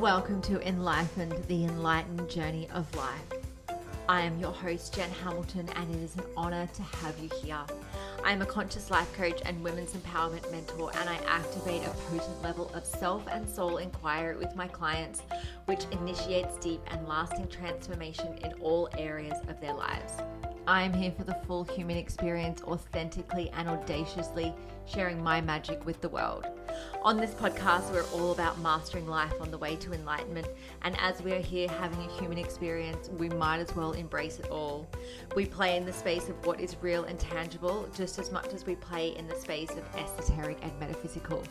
Welcome to Enlightened, the enlightened journey of life. I am your host, Jen Hamilton, and it is an honor to have you here. I am a conscious life coach and women's empowerment mentor, and I activate a potent level of self and soul inquiry with my clients, which initiates deep and lasting transformation in all areas of their lives. I am here for the full human experience, authentically and audaciously sharing my magic with the world. On this podcast, we're all about mastering life on the way to enlightenment. And as we are here having a human experience, we might as well embrace it all. We play in the space of what is real and tangible, just as much as we play in the space of esoteric and metaphysical.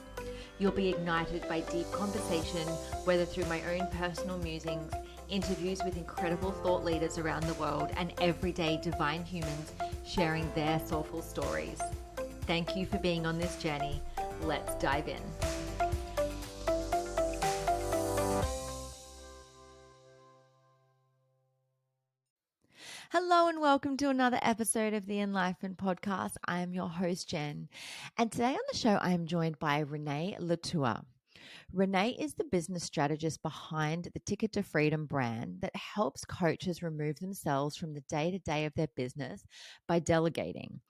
You'll be ignited by deep conversation, whether through my own personal musings, interviews with incredible thought leaders around the world, and everyday divine humans sharing their soulful stories. Thank you for being on this journey. Let's dive in. Hello and welcome to another episode of the Enlightenment Podcast. I am your host, Jen. And today on the show, I am joined by Renee Latour. Renee is the business strategist behind the Ticket to Freedom brand that helps coaches remove themselves from the day-to-day of their business by delegating.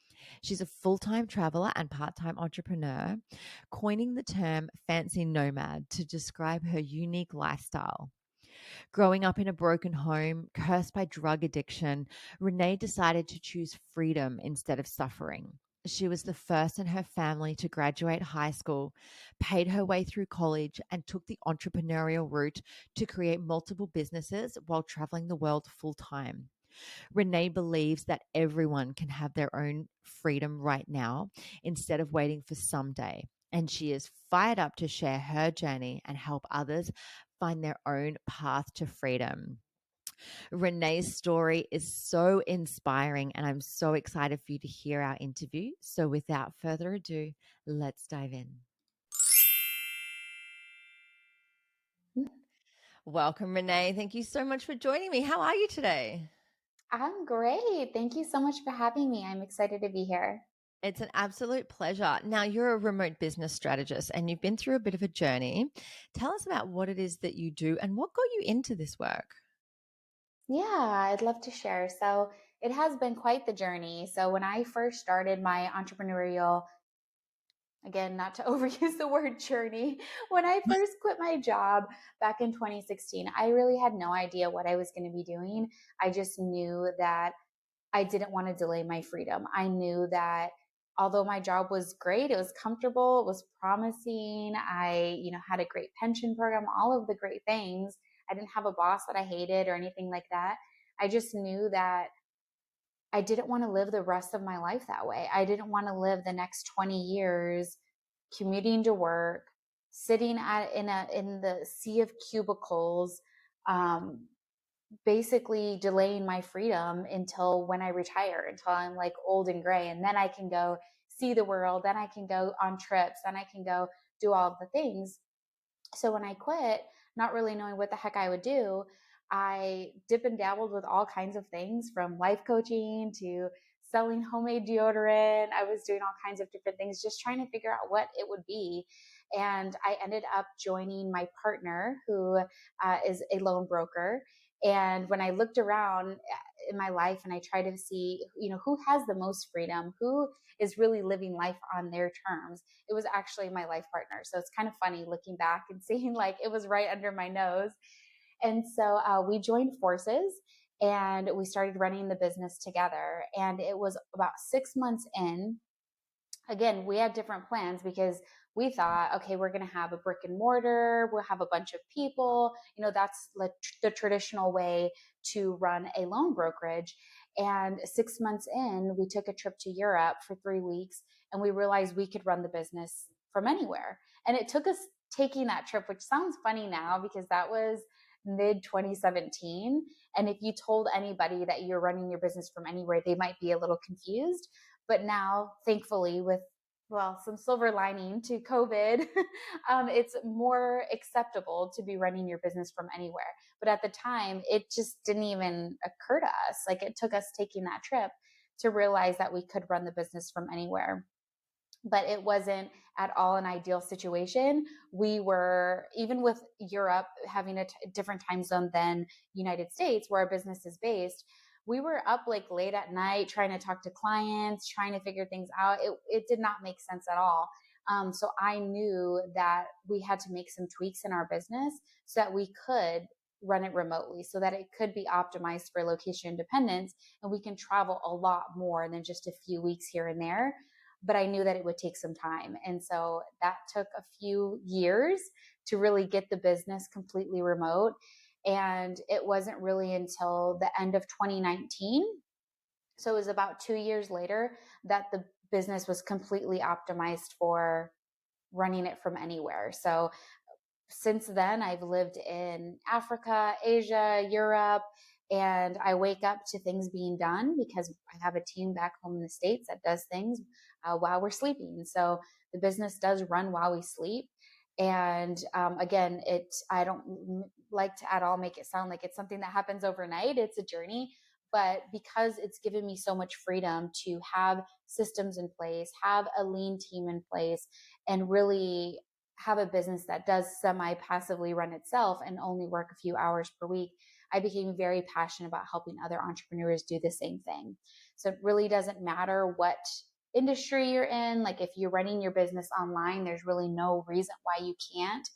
She's a full-time traveler and part-time entrepreneur, coining the term fancy nomad to describe her unique lifestyle. Growing up in a broken home, cursed by drug addiction, Renee decided to choose freedom instead of suffering. She was the first in her family to graduate high school, paid her way through college, and took the entrepreneurial route to create multiple businesses while traveling the world full time. Renee believes that everyone can have their own freedom right now instead of waiting for someday. And she is fired up to share her journey and help others find their own path to freedom. Renee's story is so inspiring, and I'm so excited for you to hear our interview. So without further ado, let's dive in. Welcome, Renee. Thank you so much for joining me. How are you today? I'm great. Thank you so much for having me. I'm excited to be here. It's an absolute pleasure. Now, you're a remote business strategist and you've been through a bit of a journey. Tell us about what it is that you do and what got you into this work. Yeah, I'd love to share. So, it has been quite the journey. So, when I first started my entrepreneurial, again, not to overuse the word journey, when I first quit my job back in 2016, I really had no idea what I was going to be doing. I just knew that I didn't want to delay my freedom. I knew that although my job was great, it was comfortable, it was promising. I had a great pension program, all of the great things. I didn't have a boss that I hated or anything like that. I just knew that I didn't want to live the rest of my life that way. I didn't want to live the next 20 years commuting to work, sitting in the sea of cubicles, um, basically delaying my freedom until when I retire, until I'm like old and gray. And then I can go see the world. Then I can go on trips. Then I can go do all of the things. So when I quit, not really knowing what the heck I would do, I dip and dabbled with all kinds of things from life coaching to selling homemade deodorant. I was doing all kinds of different things, just trying to figure out what it would be. And I ended up joining my partner, who is a loan broker. And when I looked around in my life and I tried to see, who has the most freedom, who is really living life on their terms, it was actually my life partner. So it's kind of funny looking back and seeing like it was right under my nose. And so we joined forces and we started running the business together. And it was about 6 months in. Again, we had different plans because we thought, okay, we're going to have a brick and mortar, we'll have a bunch of people. That's the traditional way to run a loan brokerage. And 6 months in, we took a trip to Europe for 3 weeks and we realized we could run the business from anywhere. And it took us taking that trip, which sounds funny now because that was mid 2017. And if you told anybody that you're running your business from anywhere, they might be a little confused. But now, thankfully, with some silver lining to COVID, it's more acceptable to be running your business from anywhere. But at the time, it just didn't even occur to us. Like it took us taking that trip to realize that we could run the business from anywhere. but it wasn't at all an ideal situation. We were, even with Europe having a different time zone than United States, where our business is based, we were up like late at night trying to talk to clients, trying to figure things out. It did not make sense at all. So I knew that we had to make some tweaks in our business so that we could run it remotely, so that it could be optimized for location independence, and we can travel a lot more than just a few weeks here and there. But I knew that it would take some time. And so that took a few years to really get the business completely remote. And it wasn't really until the end of 2019, so it was about 2 years later, that the business was completely optimized for running it from anywhere. So since then, I've lived in Africa, Asia, Europe, and I wake up to things being done because I have a team back home in the States that does things while we're sleeping. So the business does run while we sleep. And again, I don't like to at all make it sound like it's something that happens overnight. It's a journey. But because it's given me so much freedom to have systems in place, have a lean team in place, and really have a business that does semi passively run itself and only work a few hours per week, I became very passionate about helping other entrepreneurs do the same thing. So it really doesn't matter what industry you're in. Like, if you're running your business online, there's really no reason why you can't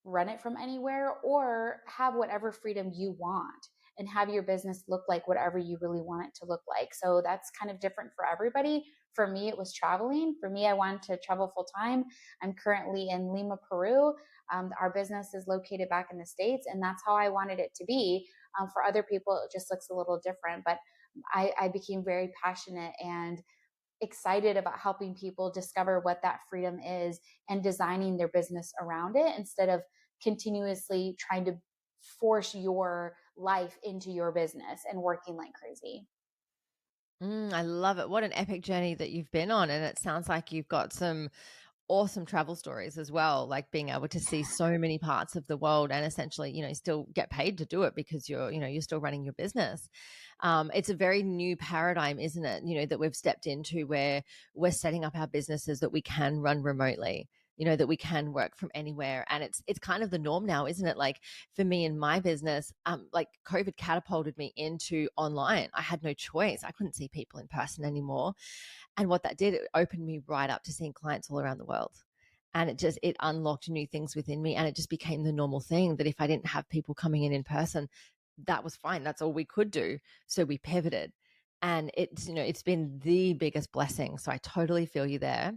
run it from anywhere or have whatever freedom you want and have your business look like whatever you really want it to look like. So that's kind of different for everybody. For me, it was traveling. For me, I wanted to travel full time. I'm currently in Lima, Peru. Our business is located back in the States, and that's how I wanted it to be. For other people, it just looks a little different, but I became very passionate and excited about helping people discover what that freedom is and designing their business around it instead of continuously trying to force your life into your business and working like crazy. I love it. What an epic journey that you've been on. And it sounds like you've got some awesome travel stories as well, like being able to see so many parts of the world and essentially, still get paid to do it because you're still running your business. It's a very new paradigm, isn't it? That we've stepped into where we're setting up our businesses that we can run remotely. That we can work from anywhere, and it's kind of the norm now, isn't it? Like for me in my business, like COVID catapulted me into online. I had no choice. I couldn't see people in person anymore. And what that did, it opened me right up to seeing clients all around the world. And it unlocked new things within me. And it just became the normal thing that if I didn't have people coming in person, that was fine. That's all we could do. So we pivoted. And it's been the biggest blessing. So I totally feel you there.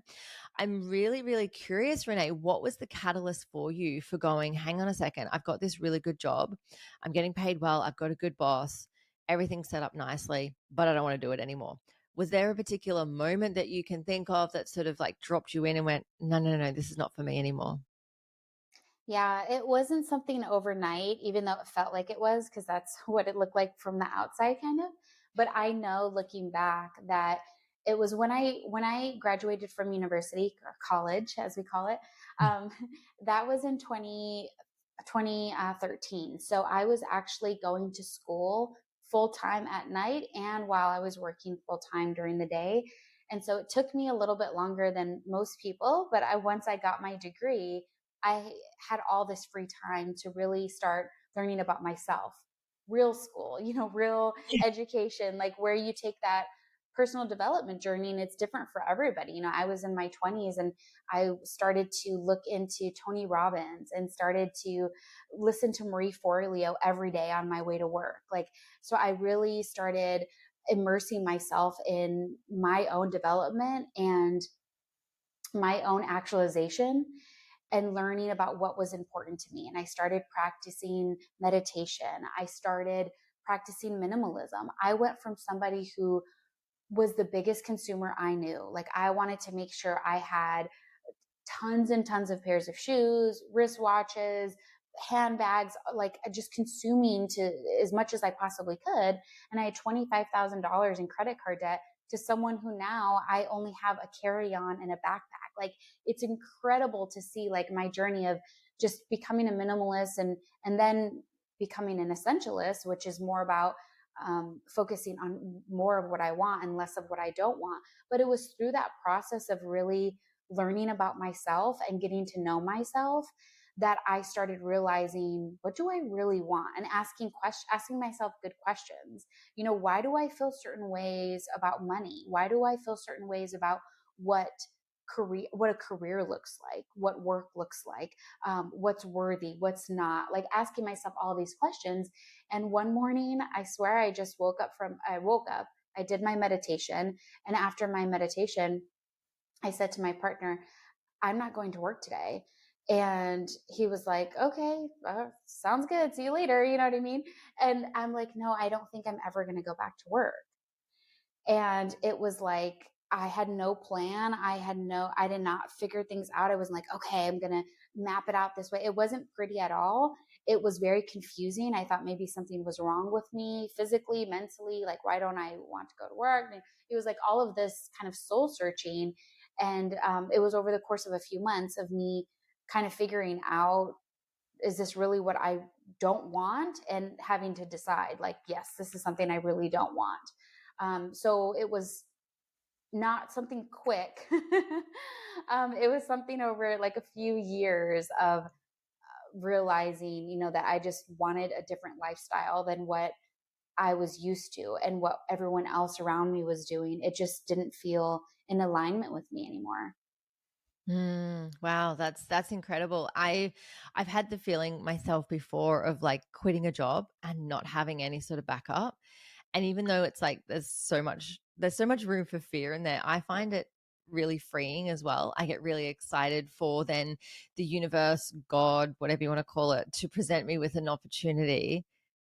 I'm really, really curious, Renee, what was the catalyst for you for going, hang on a second, I've got this really good job. I'm getting paid well. I've got a good boss. Everything's set up nicely, but I don't want to do it anymore. Was there a particular moment that you can think of that sort of like dropped you in and went, no, no, no, this is not for me anymore? Yeah, it wasn't something overnight, even though it felt like it was, because that's what it looked like from the outside, kind of. But I know looking back that it was when I graduated from university or college, as we call it. Um, that was in 2013. So I was actually going to school full time at night and while I was working full time during the day. And so it took me a little bit longer than most people, but once I got my degree, I had all this free time to really start learning about myself. Real school, real education, like where you take that personal development journey, and it's different for everybody. I was in my 20s and I started to look into Tony Robbins and started to listen to Marie Forleo every day on my way to work. Like, so I really started immersing myself in my own development and my own actualization and learning about what was important to me. And I started practicing meditation. I started practicing minimalism. I went from somebody who was the biggest consumer I knew. Like, I wanted to make sure I had tons and tons of pairs of shoes, wristwatches, handbags, like just consuming to as much as I possibly could. And I had $25,000 in credit card debt to someone who now I only have a carry-on and a backpack. Like, it's incredible to see like my journey of just becoming a minimalist and then becoming an essentialist, which is more about focusing on more of what I want and less of what I don't want. But it was through that process of really learning about myself and getting to know myself that I started realizing, what do I really want, and asking myself good questions. Why do I feel certain ways about money? Why do I feel certain ways about what what a career looks like, what work looks like, what's worthy, what's not, like asking myself all these questions. And one morning, I swear, I woke up, I did my meditation. And after my meditation, I said to my partner, I'm not going to work today. And he was like, okay, sounds good. See you later. You know what I mean? And I'm like, no, I don't think I'm ever going to go back to work. And it was like, I had no plan. I did not figure things out. I was like, okay, I'm going to map it out this way. It wasn't pretty at all. It was very confusing. I thought maybe something was wrong with me physically, mentally. Like, why don't I want to go to work? And it was like all of this kind of soul searching. And it was over the course of a few months of me kind of figuring out, is this really what I don't want? And having to decide, like, yes, this is something I really don't want. So it was not something quick. It was something over like a few years of realizing, that I just wanted a different lifestyle than what I was used to and what everyone else around me was doing. It just didn't feel in alignment with me anymore. Wow, that's incredible. I've had the feeling myself before of like quitting a job and not having any sort of backup. And even though it's like there's so much room for fear in there, I find it really freeing as well. I get really excited for then the universe, God, whatever you want to call it, to present me with an opportunity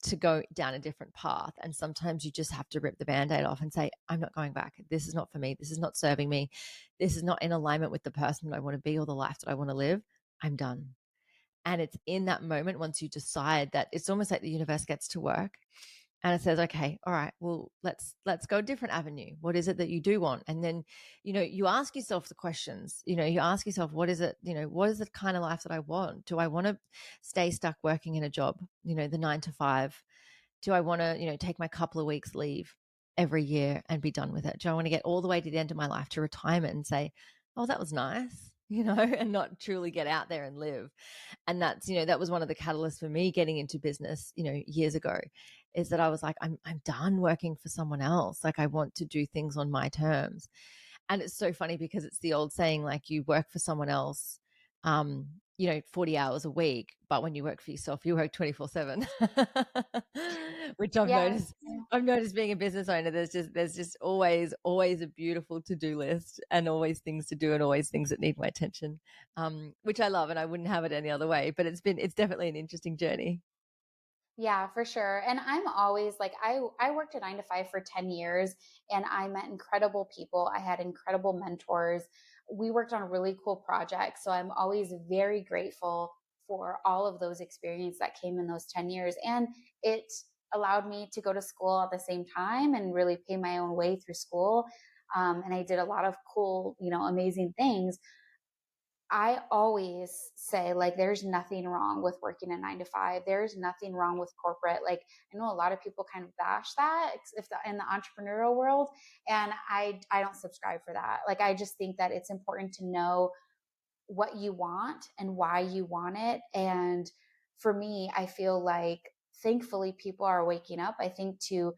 to go down a different path. And sometimes you just have to rip the band-aid off and say, I'm not going back. This is not for me. This is not serving me. This is not in alignment with the person that I want to be or the life that I want to live. I'm done. And it's in that moment, once you decide, that it's almost like the universe gets to work and it says, okay, all right, well, let's go a different avenue. What is it that you do want? And then, you ask yourself the questions. You ask yourself, what is it, what is the kind of life that I want? Do I want to stay stuck working in a job, the 9 to 5? Do I want to, take my couple of weeks leave every year and be done with it? Do I want to get all the way to the end of my life, to retirement, and say, oh, that was nice, and not truly get out there and live? And that's, that was one of the catalysts for me getting into business, years ago, is that I was like, I'm done working for someone else. Like, I want to do things on my terms. And it's so funny because it's the old saying, like, you work for someone else, 40 hours a week, but when you work for yourself, you work 24/7, which I've Yeah. noticed. I've noticed being a business owner, there's just always a beautiful to-do list, and always things to do, and always things that need my attention, which I love, and I wouldn't have it any other way. But it's definitely an interesting journey. Yeah, for sure. And I'm always like, I worked a 9 to 5 for 10 years, and I met incredible people. I had incredible mentors. We worked on really cool projects. So I'm always very grateful for all of those experiences that came in those 10 years. And it allowed me to go to school at the same time and really pay my own way through school. And I did a lot of cool, amazing things. I always say, like, there's nothing wrong with working a 9 to 5. There's nothing wrong with corporate. Like, I know a lot of people kind of bash that in the entrepreneurial world, and I don't subscribe for that. Like, I just think that it's important to know what you want and why you want it. And for me, I feel like thankfully people are waking up, I think, to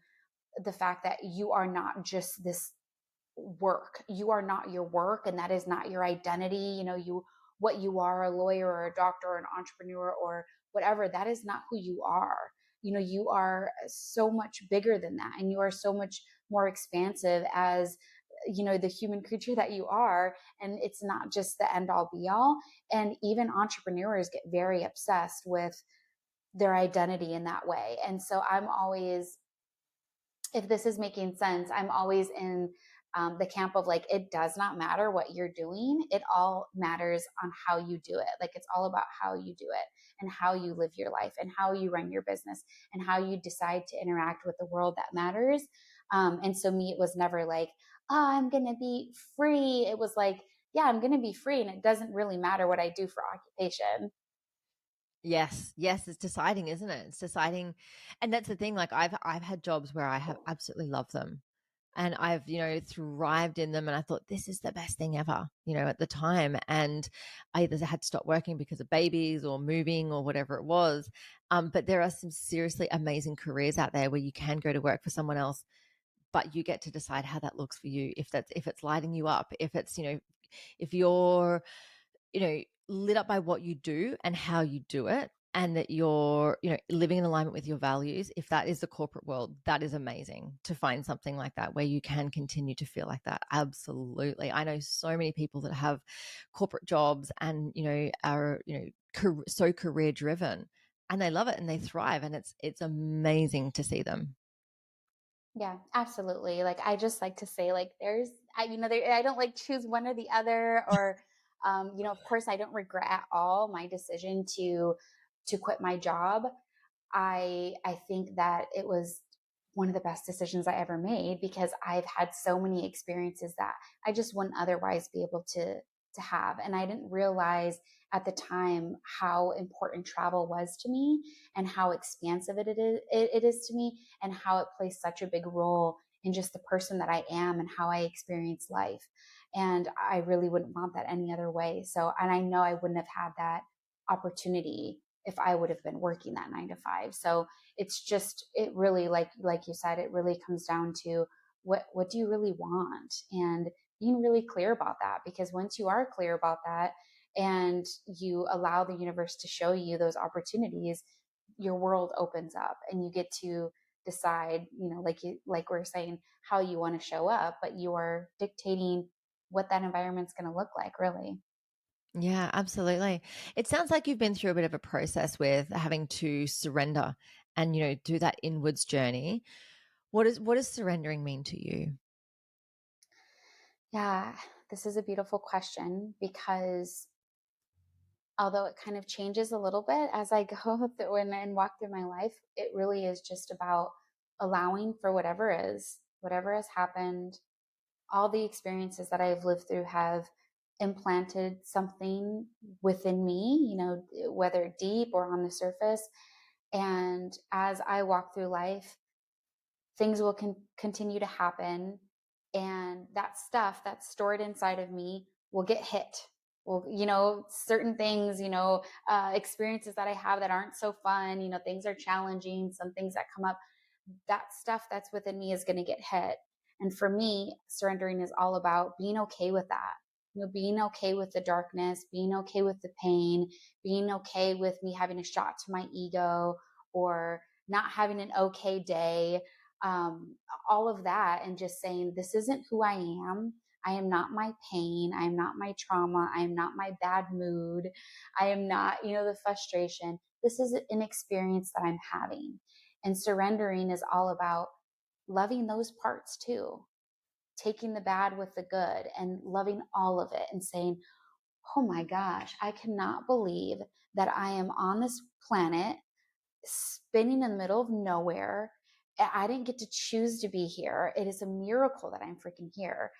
the fact that you are not just this work. You are not your work, and that is not your identity. What you are, a lawyer or a doctor or an entrepreneur or whatever, that is not who you are. You are so much bigger than that, and you are so much more expansive as the human creature that you are. And it's not just the end all be all. And even entrepreneurs get very obsessed with their identity in that way. And so I'm always, if this is making sense, I'm always in the camp of, like, it does not matter what you're doing. It all matters on how you do it. Like, it's all about how you do it and how you live your life and how you run your business and how you decide to interact with the world that matters. And so me, it was never like, oh, I'm going to be free. It was like, yeah, I'm going to be free. And it doesn't really matter what I do for occupation. Yes, yes, it's deciding, isn't it? It's deciding, and that's the thing. Like I've had jobs where I have absolutely loved them, and I've thrived in them, and I thought this is the best thing ever, at the time. And I either had to stop working because of babies or moving or whatever it was. But there are some seriously amazing careers out there where you can go to work for someone else, but you get to decide how that looks for you. If it's lighting you up, if it's if you're lit up by what you do and how you do it, and that you're, living in alignment with your values. If that is the corporate world, that is amazing to find something like that where you can continue to feel like that. Absolutely. I know so many people that have corporate jobs and, are, so career driven, and they love it and they thrive, and it's amazing to see them. Yeah, absolutely. Like I just like to say, like I don't like choose one or the other, or of course, I don't regret at all my decision to quit my job. I think that it was one of the best decisions I ever made because I've had so many experiences that I just wouldn't otherwise be able to have. And I didn't realize at the time how important travel was to me and how expansive it is to me, and how it plays such a big role in just the person that I am and how I experience life. And I really wouldn't want that any other way. So, and I know I wouldn't have had that opportunity if I would have been working that 9 to 5. So it's just, it really, like you said, it really comes down to what do you really want, and being really clear about that. Because once you are clear about that and you allow the universe to show you those opportunities, your world opens up and you get to decide, like we're saying, how you want to show up, but you are dictating what that environment's going to look like, really. Yeah, absolutely. It sounds like you've been through a bit of a process with having to surrender and, do that inwards journey. What does surrendering mean to you? Yeah, this is a beautiful question because although it kind of changes a little bit as I go through and walk through my life, it really is just about allowing for whatever has happened. All the experiences that I've lived through have implanted something within me, whether deep or on the surface. And as I walk through life, things will continue to happen, and that stuff that's stored inside of me will get hit. Well, certain things, experiences that I have that aren't so fun, things are challenging, some things that come up, that stuff that's within me is going to get hit. And for me, surrendering is all about being okay with that. Being okay with the darkness, being okay with the pain, being okay with me having a shot to my ego, or not having an okay day, all of that, and just saying, this isn't who I am. I am not my pain. I am not my trauma. I am not my bad mood. I am not, the frustration. This is an experience that I'm having. And surrendering is all about loving those parts too, taking the bad with the good and loving all of it and saying, oh my gosh, I cannot believe that I am on this planet spinning in the middle of nowhere. I didn't get to choose to be here. It is a miracle that I'm freaking here.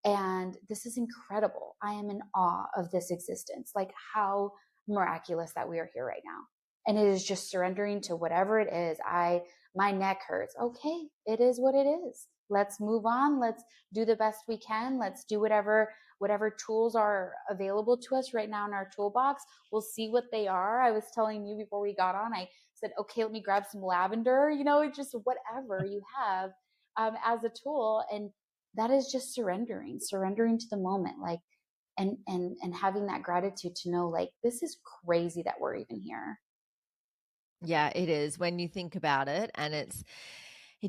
And this is incredible. I am in awe of this existence. Like, how miraculous that we are here right now. And it is just surrendering to whatever it is. My neck hurts. Okay, it is what it is. Let's move on. Let's do the best we can. Let's do whatever tools are available to us right now in our toolbox. We'll see what they are. I was telling you before we got on, I said, okay, let me grab some lavender, just whatever you have as a tool. And that is just surrendering to the moment, like, and having that gratitude to know, like, this is crazy that we're even here. Yeah, it is when you think about it, and it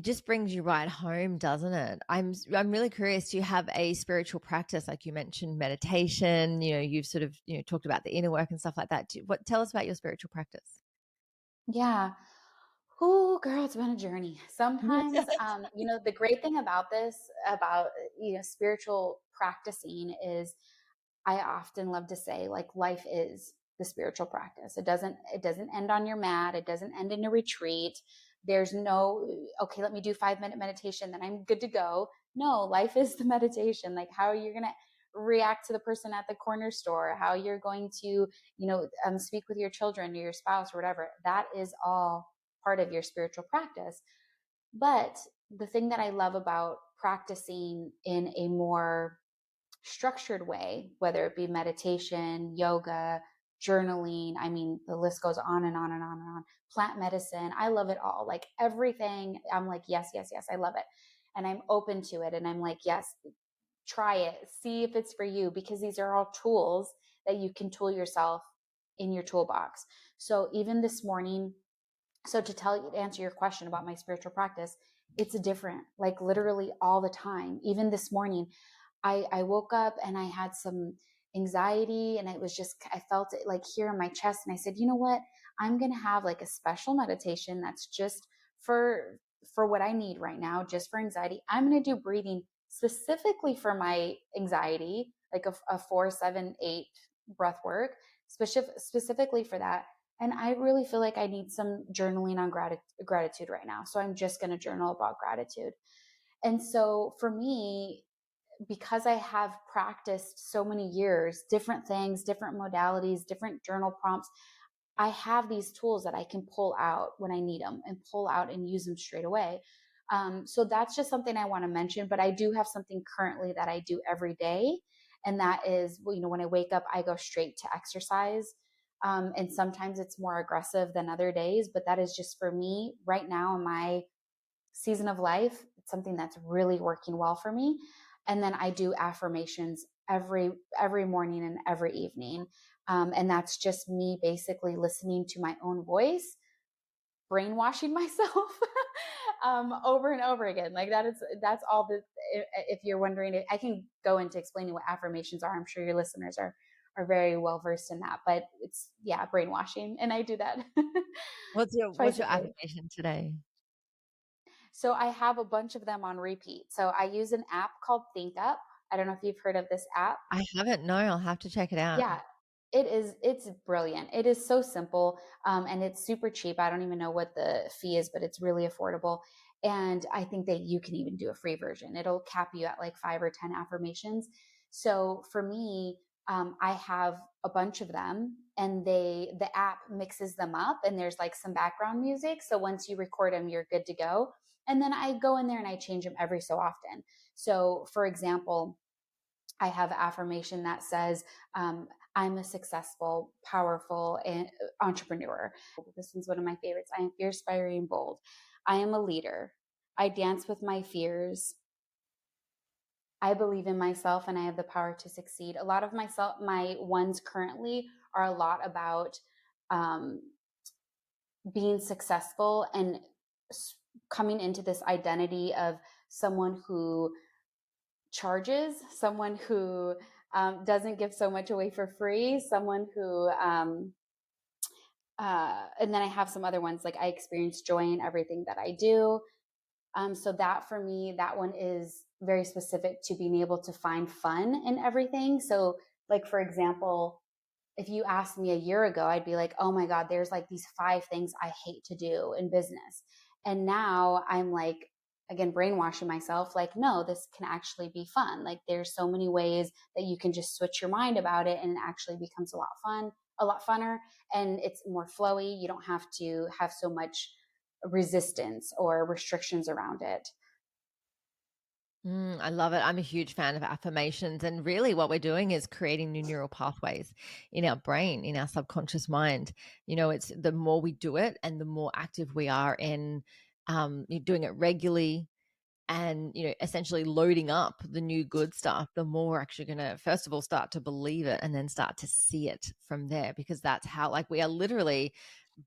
just brings you right home, doesn't it? I'm really curious. Do you have a spiritual practice? Like you mentioned meditation, you've sort of, talked about the inner work and stuff like that. Tell us about your spiritual practice. Yeah. Oh, girl, it's been a journey. Sometimes, the great thing about this, about, spiritual practicing is, I often love to say, like, life is the spiritual practice. It doesn't end on your mat. It doesn't end in a retreat. There's no, okay, let me do 5-minute meditation, then I'm good to go. No, life is the meditation. Like, how are you going to react to the person at the corner store, how you're going to, speak with your children or your spouse or whatever. That is all part of your spiritual practice. But the thing that I love about practicing in a more structured way, whether it be meditation, yoga, journaling, I mean, the list goes on and on and on and on. Plant medicine, I love it all. Like everything, I'm like, yes, yes, yes, I love it. And I'm open to it. And I'm like, yes, try it, see if it's for you, because these are all tools that you can tool yourself in your toolbox. So even this morning, so to answer your question about my spiritual practice, it's different, like literally all the time. Even this morning, I woke up and I had some anxiety, and it was just, I felt it like here in my chest. And I said, you know what? I'm going to have like a special meditation that's just for what I need right now, just for anxiety. I'm going to do breathing specifically for my anxiety, like a 4-7-8 breath work, specifically for that. And I really feel like I need some journaling on gratitude right now. So I'm just going to journal about gratitude. And so for me, because I have practiced so many years, different things, different modalities, different journal prompts, I have these tools that I can pull out when I need them and pull out and use them straight away. So that's just something I want to mention. But I do have something currently that I do every day. And that is, when I wake up, I go straight to exercise. And sometimes it's more aggressive than other days, but that is just for me right now in my season of life. It's something that's really working well for me. And then I do affirmations every morning and every evening. And that's just me basically listening to my own voice, brainwashing myself over and over again. Like that's all the, if you're wondering, I can go into explaining what affirmations are. I'm sure your listeners are very well versed in that, but it's, yeah, brainwashing. And I do that What's twice your a day. affirmation today? So I have a bunch of them on repeat. So I use an app called ThinkUp. I don't know if you've heard of this app. I haven't. No, I'll have to check it out. Yeah, it is. It's brilliant. It is so simple, and it's super cheap. I don't even know what the fee is, but it's really affordable. And I think that you can even do a free version. It'll cap you at like 5 or 10 affirmations. So for me, I have a bunch of them, and the app mixes them up, and there's like some background music. So once you record them, you're good to go. And then I go in there and I change them every so often. So for example, I have affirmation that says, I'm a successful, powerful entrepreneur. This one's one of my favorites. I am fierce, fiery, and bold. I am a leader. I dance with my fears. I believe in myself and I have the power to succeed. A lot of my ones currently are a lot about um, being successful and coming into this identity of someone who charges, someone who doesn't give so much away for free, someone who, and then I have some other ones like I experience joy in everything that I do. So that for me, that one is very specific to being able to find fun in everything. So, like, for example, if you asked me a year ago, I'd be like, oh my God, there's like these 5 things I hate to do in business. And now I'm like, again, brainwashing myself, like, no, this can actually be fun. Like, there's so many ways that you can just switch your mind about it and it actually becomes a lot funner, and it's more flowy. You don't have to have so much resistance or restrictions around it. I love it. I'm a huge fan of affirmations. And really, what we're doing is creating new neural pathways in our brain, in our subconscious mind. It's the more we do it and the more active we are in doing it regularly and, essentially loading up the new good stuff, the more we're actually going to, first of all, start to believe it and then start to see it from there, because that's how, like, we are literally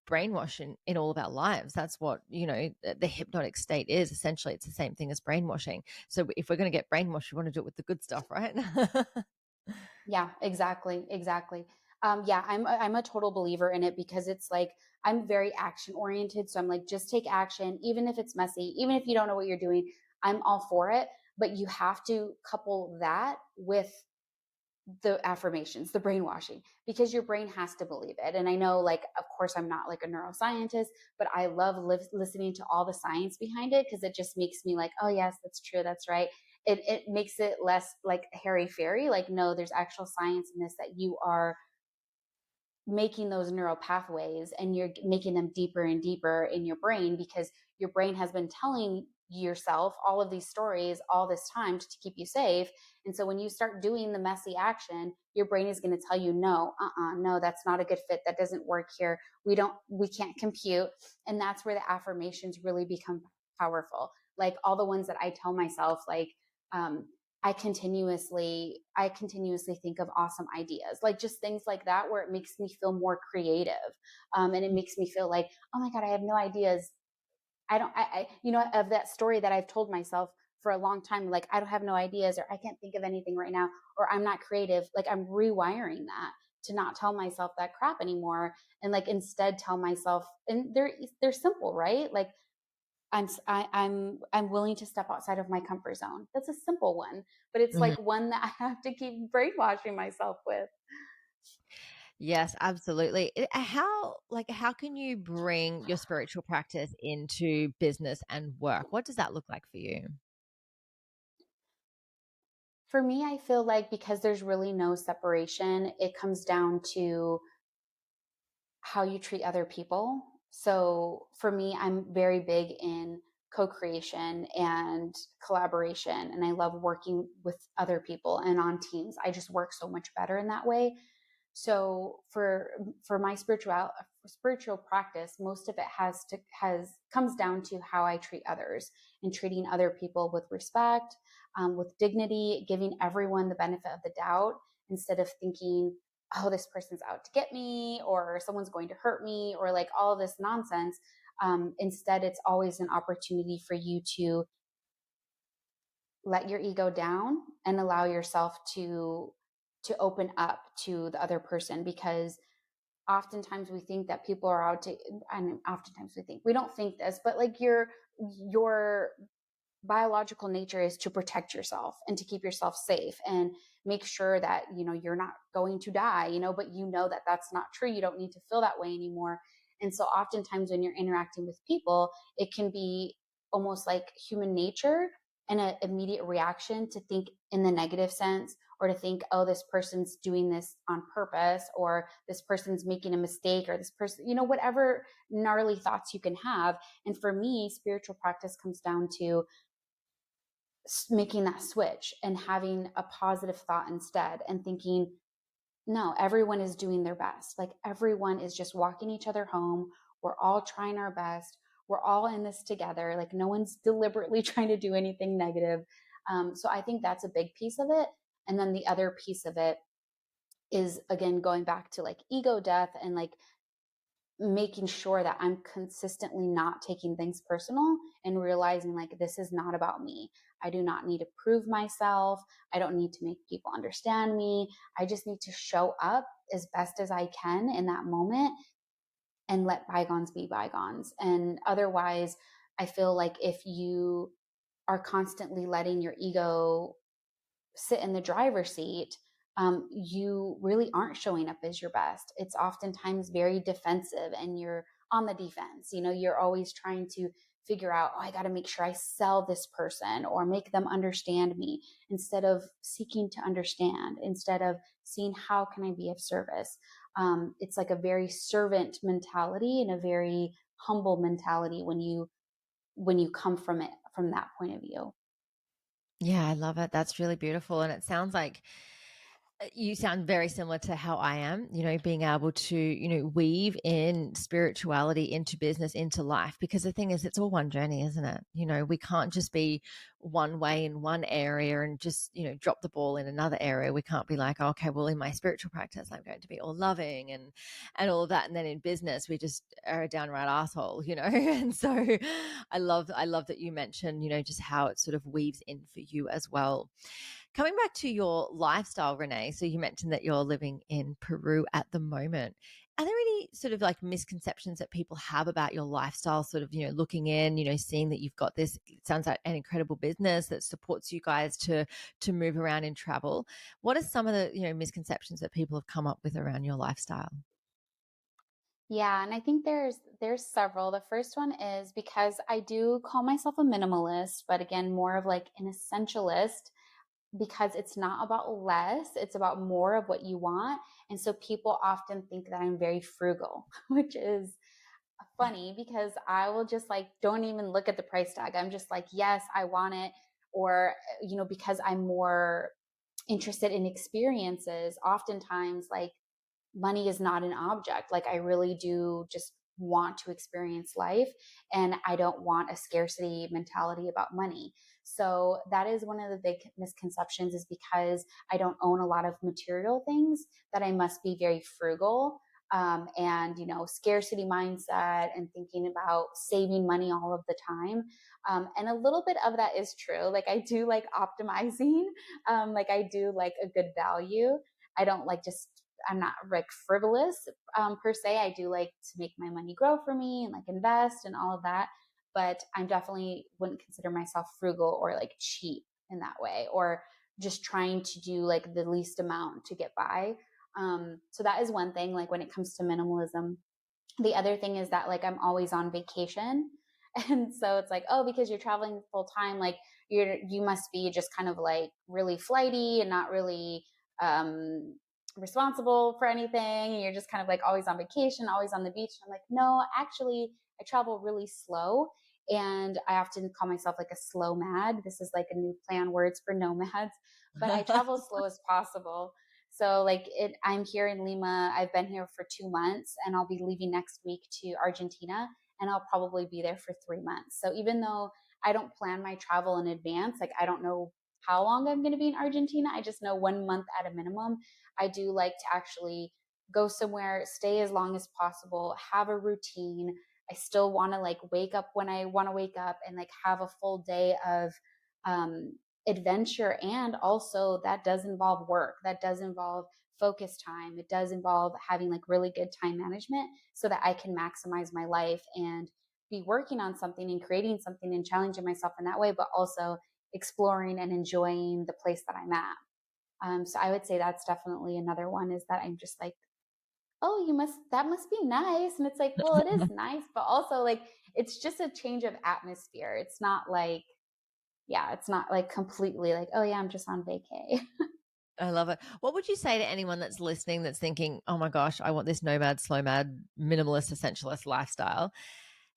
brainwashing in all of our lives. That's what, the hypnotic state is. Essentially, it's the same thing as brainwashing. So if we're going to get brainwashed, we want to do it with the good stuff, right? Yeah, exactly, exactly. Yeah, I'm a total believer in it, because it's like I'm very action oriented. So I'm like, just take action, even if it's messy, even if you don't know what you're doing. I'm all for it. But you have to couple that with the affirmations, the brainwashing, because your brain has to believe it. And I know, like, of course, I'm not like a neuroscientist, but I love listening to all the science behind it, because it just makes me like, oh, yes, that's true. That's right. it makes it less like hairy fairy. Like, no, there's actual science in this, that you are making those neural pathways and you're making them deeper and deeper in your brain, because your brain has been telling yourself all of these stories all this time to keep you safe. And so when you start doing the messy action, your brain is going to tell you, no, no, that's not a good fit, that doesn't work here, we can't compute. And that's where the affirmations really become powerful. Like all the ones that I tell myself, like, um, I continuously think of awesome ideas, like just things like that, where it makes me feel more creative. And it makes me feel like, oh my God, I have no ideas. I don't, of that story that I've told myself for a long time, like, I don't have no ideas, or I can't think of anything right now, or I'm not creative. Like, I'm rewiring that to not tell myself that crap anymore. And like, instead tell myself, and they're simple, right? Like, I'm willing to step outside of my comfort zone. That's a simple one, but it's Mhm. like one that I have to keep brainwashing myself with. Yes, absolutely. How can you bring your spiritual practice into business and work? What does that look like for you? For me, I feel like because there's really no separation, it comes down to how you treat other people. So for me, I'm very big in co-creation and collaboration, and I love working with other people and on teams. I just work so much better in that way. So for my spiritual practice, most of it has comes down to how I treat others, and treating other people with respect, with dignity, giving everyone the benefit of the doubt, instead of thinking, oh, this person's out to get me, or someone's going to hurt me, or like all of this nonsense. Instead, it's always an opportunity for you to let your ego down and allow yourself to open up to the other person, because oftentimes we think that people are out to, and oftentimes we don't think this, but like your biological nature is to protect yourself and to keep yourself safe and make sure that you're not going to die, but that that's not true. You don't need to feel that way anymore. And so oftentimes when you're interacting with people, it can be almost like human nature and an immediate reaction to think in the negative sense, or to think, oh, this person's doing this on purpose, or this person's making a mistake, or this person, whatever gnarly thoughts you can have. And for me, spiritual practice comes down to making that switch and having a positive thought instead, and thinking, no, everyone is doing their best. Like, everyone is just walking each other home. We're all trying our best. We're all in this together. Like, no one's deliberately trying to do anything negative. So I think that's a big piece of it. And then the other piece of it is, again, going back to like ego death, and like making sure that I'm consistently not taking things personal, and realizing like, this is not about me. I do not need to prove myself. I don't need to make people understand me. I just need to show up as best as I can in that moment, and let bygones be bygones. And otherwise, I feel like if you are constantly letting your ego sit in the driver's seat, you really aren't showing up as your best. It's oftentimes very defensive, and you're on the defense. You're always trying to figure out, oh, I got to make sure I sell this person or make them understand me, instead of seeking to understand, instead of seeing how can I be of service. It's like a very servant mentality and a very humble mentality when you come from it from that point of view. Yeah, I love it. That's really beautiful. And it sounds like you sound very similar to how I am, being able to, weave in spirituality into business, into life. Because the thing is, it's all one journey, isn't it? We can't just be one way in one area and just, drop the ball in another area. We can't be like, okay, well, in my spiritual practice, I'm going to be all loving and all of that. And then in business, we just are a downright asshole, And so I love that you mentioned, just how it sort of weaves in for you as well. Coming back to your lifestyle, Renee, so you mentioned that you're living in Peru at the moment. Are there any sort of like misconceptions that people have about your lifestyle, sort of, looking in, seeing that you've got this, it sounds like an incredible business that supports you guys to move around and travel. What are some of the, misconceptions that people have come up with around your lifestyle? Yeah, and I think there's several. The first one is because I do call myself a minimalist, but again, more of like an essentialist because it's not about less, it's about more of what you want. And so people often think that I'm very frugal, which is funny because I will just like don't even look at the price tag. I'm just like, yes, I want it. Or, because I'm more interested in experiences, oftentimes like money is not an object. Like I really do just want to experience life and I don't want a scarcity mentality about money. So that is one of the big misconceptions is because I don't own a lot of material things that I must be very frugal. And scarcity mindset and thinking about saving money all of the time, and a little bit of that is true. Like I do like optimizing, like I do like a good value. I don't like just I'm not like frivolous, per se. I do like to make my money grow for me and like invest and all of that. But I'm definitely wouldn't consider myself frugal or like cheap in that way, or just trying to do like the least amount to get by. So that is one thing, like when it comes to minimalism. The other thing is that like I'm always on vacation. And so it's like, oh, because you're traveling full time, like you must be just kind of like really flighty and not really um responsible for anything. And you're just kind of like always on vacation, always on the beach. And I'm like, no, actually, I travel really slow. And I often call myself like a slow mad. This is like a new play on words for nomads, but I travel as slow as possible. So I'm here in Lima. I've been here for 2 months and I'll be leaving next week to Argentina and I'll probably be there for 3 months. So even though I don't plan my travel in advance, like I don't know how long I'm going to be in Argentina. I just know 1 month at a minimum. I do like to actually go somewhere, stay as long as possible, have a routine. I still want to like wake up when I want to wake up and like have a full day of um, adventure. And also that does involve work, that does involve focus time, it does involve having like really good time management so that I can maximize my life and be working on something and creating something and challenging myself in that way, but also exploring and enjoying the place that I'm at. So I would say that's definitely another one, is that I'm just like, oh, that must be nice. And it's like, well, it is nice, but also like, it's just a change of atmosphere. It's not like, yeah, it's not like completely like, oh yeah, I'm just on vacay. I love it. What would you say to anyone that's listening that's thinking, oh my gosh, I want this nomad, slow mad, minimalist, essentialist lifestyle?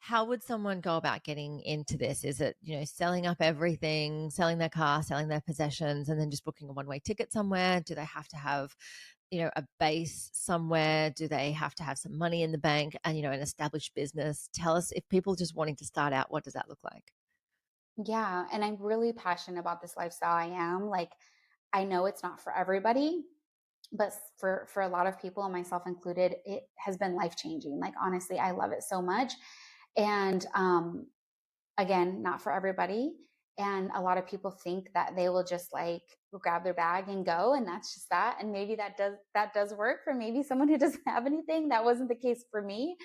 How would someone go about getting into this? Is it, selling up everything, selling their car, selling their possessions, and then just booking a one-way ticket somewhere? Do they have to have, a base somewhere? Do they have to have some money in the bank and, an established business? Tell us, if people just wanting to start out, what does that look like? Yeah. And I'm really passionate about this lifestyle. I am like, I know it's not for everybody, but for a lot of people and myself included, it has been life changing. Like, honestly, I love it so much. And again, not for everybody. And a lot of people think that they will just like grab their bag and go, and that's just that. And maybe that does work for maybe someone who doesn't have anything. That wasn't the case for me.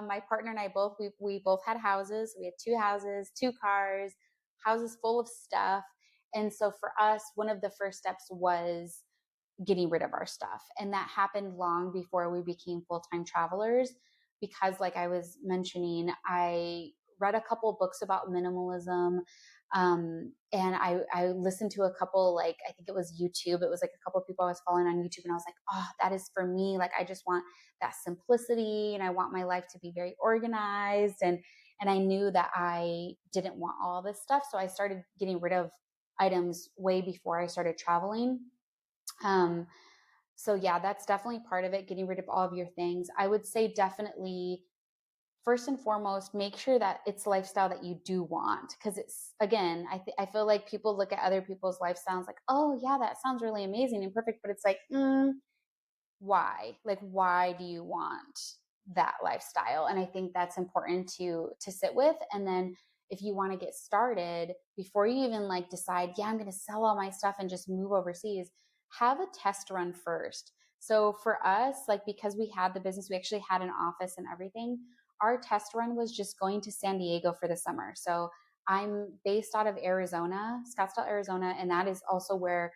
My partner and I both we both had houses. We had two houses, two cars, houses full of stuff. And so for us, one of the first steps was getting rid of our stuff. And that happened long before we became full time travelers. Because, like I was mentioning, I read a couple books about minimalism. And I listened to a couple, like, I think it was YouTube. It was like a couple of people I was following on YouTube. And I was like, oh, that is for me. Like, I just want that simplicity and I want my life to be very organized. And I knew that I didn't want all this stuff. So I started getting rid of items way before I started traveling. Um, so yeah, that's definitely part of it, getting rid of all of your things. I would say definitely first and foremost, make sure that it's a lifestyle that you do want. Cause it's, again, I feel like people look at other people's lifestyles like, oh yeah, that sounds really amazing and perfect. But it's like, why? Like, why do you want that lifestyle? And I think that's important to sit with. And then if you want to get started, before you even like decide, yeah, I'm going to sell all my stuff and just move overseas, have a test run first. So for us, like, because we had the business, we actually had an office and everything. Our test run was just going to San Diego for the summer. So I'm based out of Arizona, Scottsdale, Arizona, and that is also where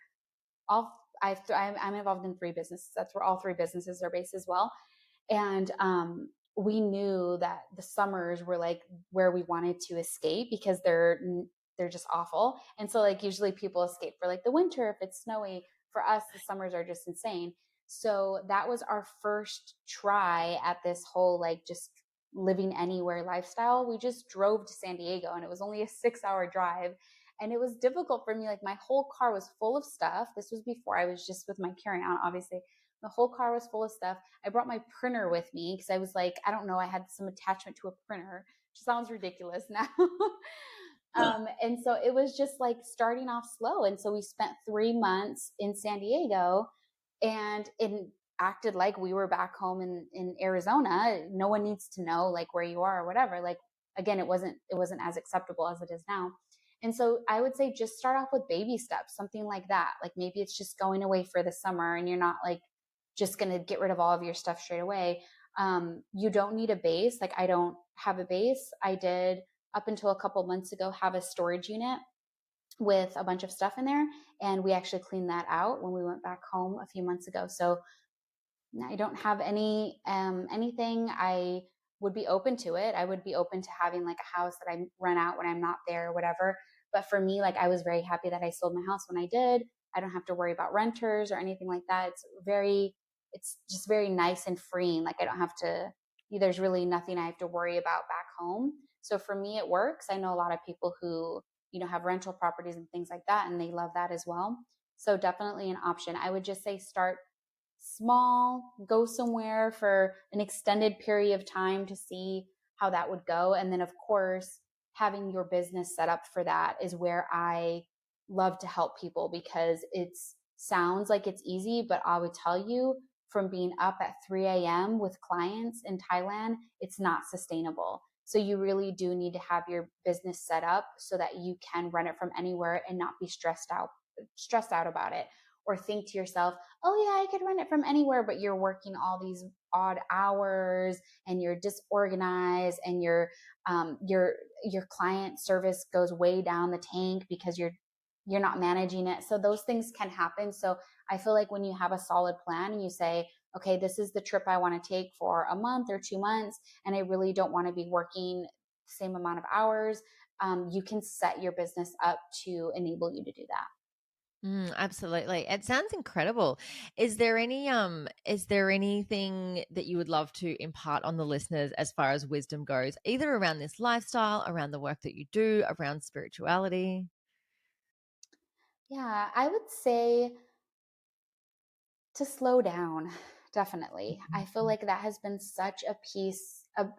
all I'm involved in three businesses. That's where all three businesses are based as well. And we knew that the summers were like where we wanted to escape because they're just awful. And so like usually people escape for like the winter if it's snowy. For us, the summers are just insane. So that was our first try at this whole like just living anywhere lifestyle. We just drove to San Diego and it was only a 6-hour drive. And it was difficult for me. Like my whole car was full of stuff. This was before I was just with my carry on, obviously. The whole car was full of stuff. I brought my printer with me because I was like, I don't know, I had some attachment to a printer, which sounds ridiculous now. And so it was just like starting off slow. And so we spent 3 months in San Diego and it acted like we were back home in Arizona. No one needs to know like where you are or whatever. Like, again, it wasn't as acceptable as it is now. And so I would say just start off with baby steps, something like that. Like maybe it's just going away for the summer and you're not like just going to get rid of all of your stuff straight away. You don't need a base. Like I don't have a base. I did up until a couple months ago have a storage unit with a bunch of stuff in there. And we actually cleaned that out when we went back home a few months ago. So I don't have anything. I would be open to it. I would be open to having like a house that I rent out when I'm not there or whatever. But for me, like I was very happy that I sold my house when I did. I don't have to worry about renters or anything like that. It's just very nice and freeing. Like I don't have to, there's really nothing I have to worry about back home. So for me, it works. I know a lot of people who, have rental properties and things like that, and they love that as well. So definitely an option. I would just say start small, go somewhere for an extended period of time to see how that would go. And then, of course, having your business set up for that is where I love to help people because it sounds like it's easy, but I would tell you from being up at 3 a.m. with clients in Thailand, it's not sustainable. So you really do need to have your business set up so that you can run it from anywhere and not be stressed out about it, or think to yourself, oh yeah, I could run it from anywhere, but you're working all these odd hours and you're disorganized and your client service goes way down the tank because you're not managing it. So those things can happen. So I feel like when you have a solid plan and you say, okay, this is the trip I want to take for a month or 2 months, and I really don't want to be working the same amount of hours, you can set your business up to enable you to do that. Absolutely. It sounds incredible. Is there anything that you would love to impart on the listeners as far as wisdom goes, either around this lifestyle, around the work that you do, around spirituality? Yeah, I would say to slow down, definitely. I feel like that has been such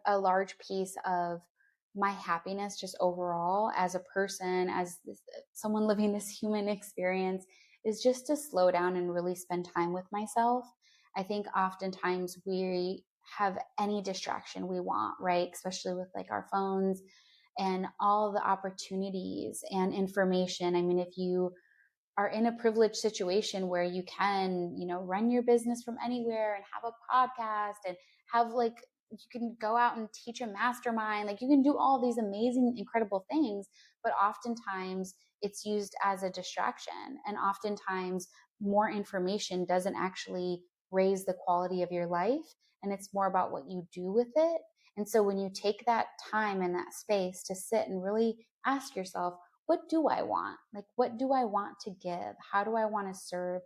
a large piece of my happiness just overall as a person, as someone living this human experience, is just to slow down and really spend time with myself. I think oftentimes we have any distraction we want, right? Especially with like our phones and all the opportunities and information. I mean, if you are in a privileged situation where you can, run your business from anywhere and have a podcast and have like, you can go out and teach a mastermind, like you can do all these amazing, incredible things, but oftentimes it's used as a distraction. And oftentimes more information doesn't actually raise the quality of your life. And it's more about what you do with it. And so when you take that time and that space to sit and really ask yourself, what do I want? Like, what do I want to give? How do I want to serve?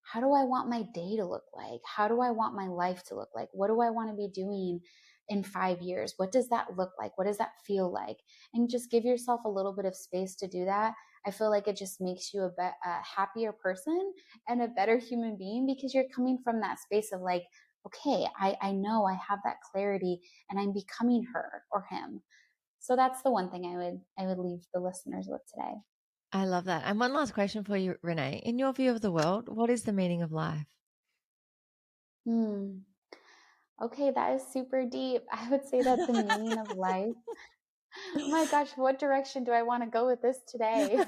How do I want my day to look like? How do I want my life to look like? What do I want to be doing in 5 years? What does that look like? What does that feel like? And just give yourself a little bit of space to do that. I feel like it just makes you a happier person and a better human being because you're coming from that space of like, okay, I know I have that clarity and I'm becoming her or him. So that's the one thing I would leave the listeners with today. I love that. And one last question for you, Renee. In your view of the world, what is the meaning of life? Hmm. Okay, that is super deep. I would say that the meaning of life. My gosh, what direction do I want to go with this today?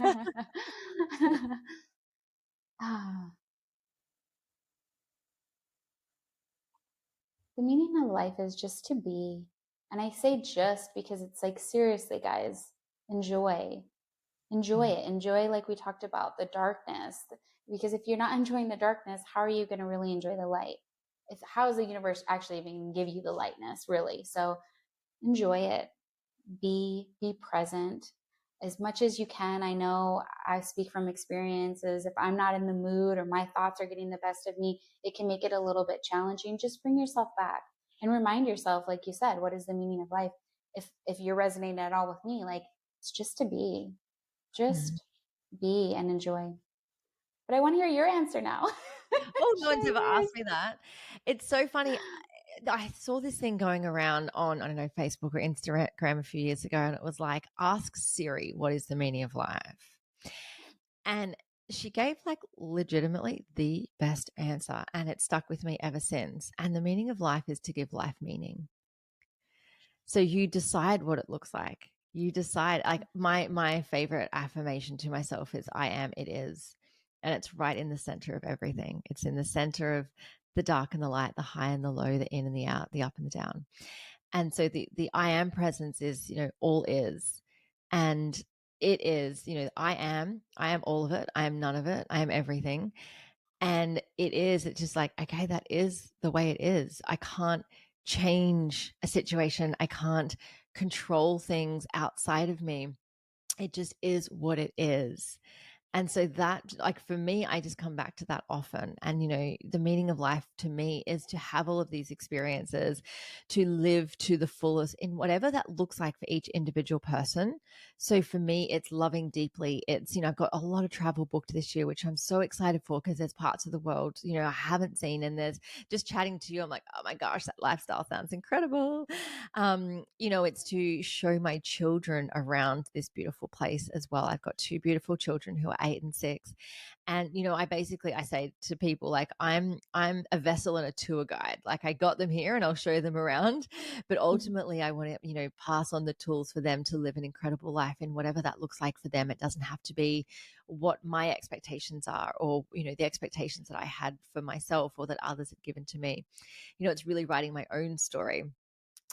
Ah, the meaning of life is just to be. And I say just because it's like, seriously, guys, enjoy. Enjoy it. Enjoy, like we talked about, the darkness. Because if you're not enjoying the darkness, how are you going to really enjoy the light? how is the universe actually even give you the lightness, really? So enjoy it. Be present as much as you can. I know I speak from experiences. If I'm not in the mood or my thoughts are getting the best of me, it can make it a little bit challenging. Just bring yourself back and remind yourself, like you said, what is the meaning of life? If you're resonating at all with me, like, it's just to be, just be and enjoy. But I want to hear your answer now. Oh, no one's Share ever yours. asked me that. It's so funny. I saw this thing going around on, I don't know, Facebook or Instagram a few years ago, and it was like, ask Siri, what is the meaning of life? And she gave like legitimately the best answer, and it stuck with me ever since. And the meaning of life is to give life meaning. So you decide what it looks like. You decide, like my favorite affirmation to myself is I am, it is. And it's right in the center of everything. It's in the center of the dark and the light, the high and the low, the in and the out, the up and the down. And so the I am presence is, all is. And it is, I am all of it. I am none of it. I am everything. And it's just like, okay, that is the way it is. I can't change a situation. I can't control things outside of me. It just is what it is. And so that, like, for me, I just come back to that often. And, the meaning of life to me is to have all of these experiences, to live to the fullest in whatever that looks like for each individual person. So for me, it's loving deeply. It's, I've got a lot of travel booked this year, which I'm so excited for, because there's parts of the world, I haven't seen. And there's just chatting to you, I'm like, oh my gosh, that lifestyle sounds incredible. It's to show my children around this beautiful place as well. I've got 2 beautiful children who are 8 and 6. And, I say to people, like, I'm a vessel and a tour guide. Like, I got them here and I'll show them around, but ultimately I want to, pass on the tools for them to live an incredible life in whatever that looks like for them. It doesn't have to be what my expectations are, or, the expectations that I had for myself or that others had given to me. It's really writing my own story.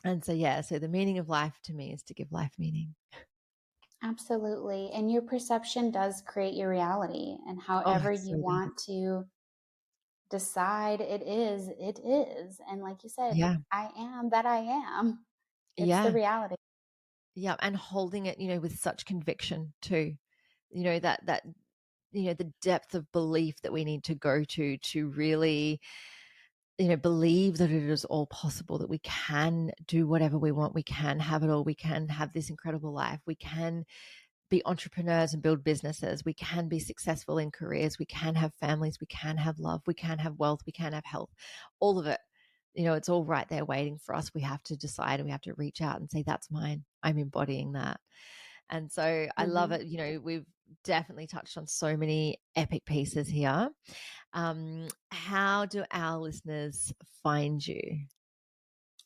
And so, so the meaning of life to me is to give life meaning. Absolutely. And your perception does create your reality. And Oh, however it you so does. want to decide it is, it is. And like you said, Yeah. I am that I am. It's the Yeah. reality. Yeah. And holding it, with such conviction too, that the depth of belief that we need to go to really, believe that it is all possible, that we can do whatever we want. We can have it all. We can have this incredible life. We can be entrepreneurs and build businesses. We can be successful in careers. We can have families. We can have love. We can have wealth. We can have health. All of it. It's all right there waiting for us. We have to decide, and we have to reach out and say, that's mine. I'm embodying that. And so I love it. We've definitely touched on so many epic pieces here. How do our listeners find you?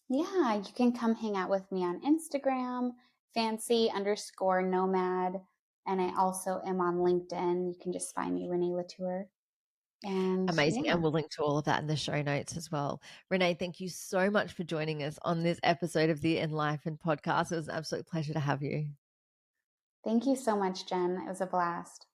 Yeah, you can come hang out with me on Instagram, fancy_nomad. And I also am on LinkedIn. You can just find me, Renee Latour. And Amazing. yeah, And we'll link to all of that in the show notes as well. Renee, thank you so much for joining us on this episode of the Enliven podcast. It was an absolute pleasure to have you. thank you so much, Jen. It was a blast.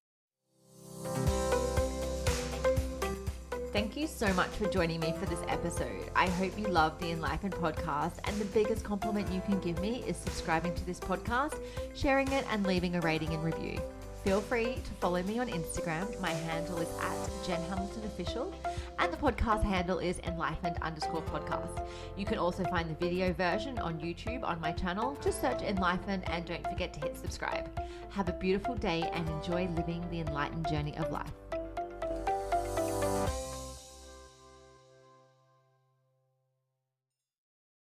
Thank you so much for joining me for this episode. I hope you love the Enliven podcast, and the biggest compliment you can give me is subscribing to this podcast, sharing it, and leaving a rating and review. Feel free to follow me on Instagram. My handle is @JenHamiltonOfficial, and the podcast handle is Enlightened_podcast. You can also find the video version on YouTube on my channel. Just search Enlightened, and don't forget to hit subscribe. Have a beautiful day and enjoy living the enlightened journey of life.